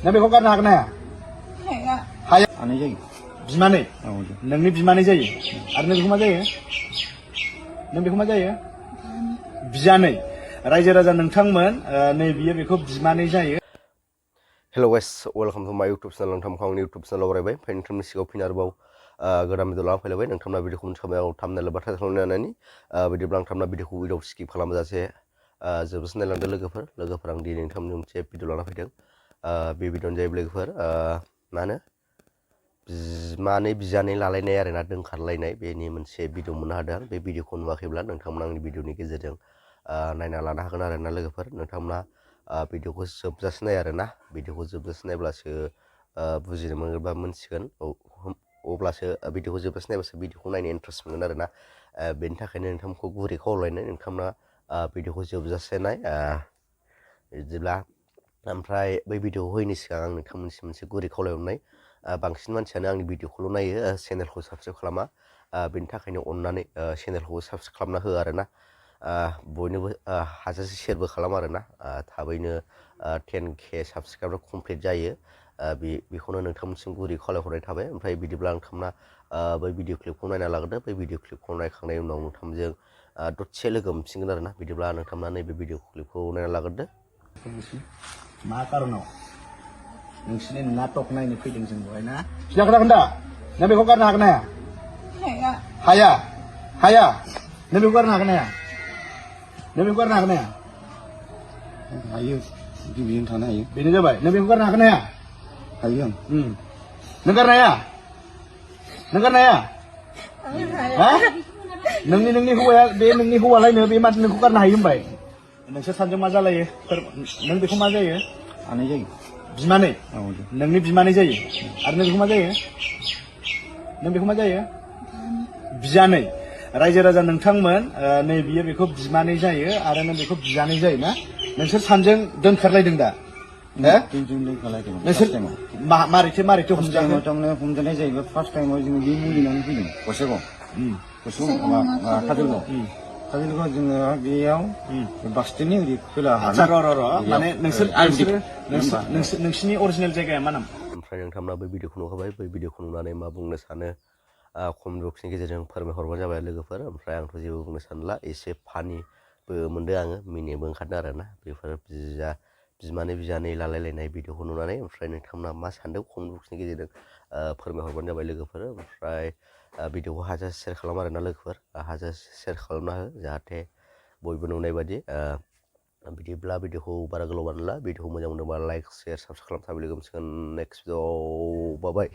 नों बेखौ गारनो हागोन ना हाया? हाया। हानाय जायो। बिमानै नोंनि बिमानै जायो आरो नों बेखौ मा जायो? नों बेखौ मा जायो? बिजानै रायजो राजा नोंथांमोन नै बियो बेखौ बिमानै जायो। Hello guys, welcome to my YouTube channel. नोंथांमोनखौ आंनि YouTube channel बरायबाय ओमफ्राय नोंथांनि सिगाङाव फिन आरोबाव गोदान भिडिअ लाना फैलायबाय नोंथांमोना भिडिअखौ मोनथिखाबाय थाम्बनेल एबा टाइटेल नायनानै बिदिब्ला नोंथांमोना भिडिअखौ उइदाव स्किप खालामजासे जोबजासे नायलांदो लोगोफोर आं दिनै नोंथांमोननि मोनसे भिडिअ लाना फैदों बे भिडिअआनो जाहैबाय लोगोफोर मा होनो बिमानै बिजानै लालायनाय आरोना दोनखारलायनाय बेनि मोनसे भिडिअ मोननो हादों बे भिडिअखौ नुवाखैब्ला नोंथांमोना आंनि भिडिअनि गेजेरजों नायना लानो हागोन आरोना लोगोफोर नोंथांमोना भिडिअखौ जोबजासे नाय आरोना भिडिअखौ जोबजासे नायब्लासो बुजिनो मोनगोन बा मोनथिगोन अब्लासो भिडिअखौ जोबजासे नायब्लासो भिडिअखौ नायनो इन्ट्रेस्ट मोनगोन आरोना बेनि थाखायनो नोंथांमोनखौ गुरै खावलायनाय नोंथांमोना भिडिअखौ जोबजासे नाय बिदिब्ला ओमफ्राय बै भिडिअखौ होयैनि सिगां आं नोंथांमोननिसिम मोनसे गुरै खावलायहरनाय बांसिन मानसियानो आंनि भिडिअखौल' नायो चेनेलखौ साबस्क्राइब खालामा बेनि थाखायनो अननानै चेनेलखौ साबस्क्राइब खालामना हो आरोना बयनोबो हाजासे शेयारबो खालाम आरोना थाबैनो 10K साबस्क्राइबार कमप्लिट जायो बेखौनो नोंथांमोनसिम गुरै खावलायहरनाय थाबाय ओमफ्राय बिदिब्ला नोंथांमोना बै भिडिअ क्लिपखौ नायना लाग्रोदो बै भिडिअ क्लिपखौ नायखांनायनि उनाव नोंथांजों दसे लोगो मोनफिनगोन आरोना बिदिब्ला नोंथांमोना नैबे भिडिअ क्लिपखौ नायना लाग्रोदो मा कारनाव नोंसिनि नाटक नायनो फैदों जों बेवहाय ना फिसा खोनागोन दा नों बेखौ गारनो हागोन ना हाया? हाया हाया नों बेखौ गारनो हागोन ना हाया? नों बेखौ गारनो हागोन ना हाया? हायो गिबिजों थानो हायो बेनो जाबाय नों बेखौ गारनो हागोन ना हाया? हायो आं नों गारनो हाया? नों गारनो हाया? हा नोंनि हौवाया बे नोंनि हौवालायनो बे माथो नोंखौ गारनो हायो होनबाय नोंसोर सानैजों मा जालायो नों बेखौ मा जायो? हानाय जायो बिमानै नोंनि बिमानै जायो आरो नों बेखौ मा जायो? नों बेखौ मा जायो? बिजानै रायजो राजा नोंथांमोन नै बियो बेखौ बिमानै जायो आरो नों बेखौ बिजानै जायो ना नोंसोर सानैजों दोनखारलायदों दा नोंसोर मारैथो हमजानाय जाहैबाय फार्स्ट टाइमाव जोङो बे मुलिनानै फैदों गसाइगाव काजलगाव जोङो बेयाव बास स्टेन्डनि ओरै खोलाहा माने नोंसिनि अरिजिनेल जायगाया मा नाम? ओमफ्राय नोंथांमोना बै भिडिअखौ नुखाबाय बै भिडिअखौ नुनानै मा बुंनो सानो कमेन्ट बक्सनि गेजेरजों फोरमायहरबानो जाबाय लोगोफोर ओमफ्राय आंथ' जेबो बुंनो सानला एसे फानिबो मोनदों आङो मिनिनोबो ओंखारदों आरोना बेफोर बिमानै बिजानै लालायलायनाय भिडिअखौ नुनानै ओमफ्राय नोंथांमोना मा सानदों कमेन्ट बक्सनि गेजेरजों फोरमायहरबानो जाबाय लोगोफोर ओमफ्राय भिडिअखौ हाजासे शेयार खालाम आरोना लोगोफोर हाजासे शेयार खालामना हो जाहाथे बयबो नुनाय बादि बिदिब्ला भिडिअखौ बारा गोलाव बानायला भिडिअखौ मोजां मोनदोंबा लाइक शेयार साबस्क्राइब खालाम थाबै लोगो मोनसिगोन नेक्स्ट भिडिअ बाय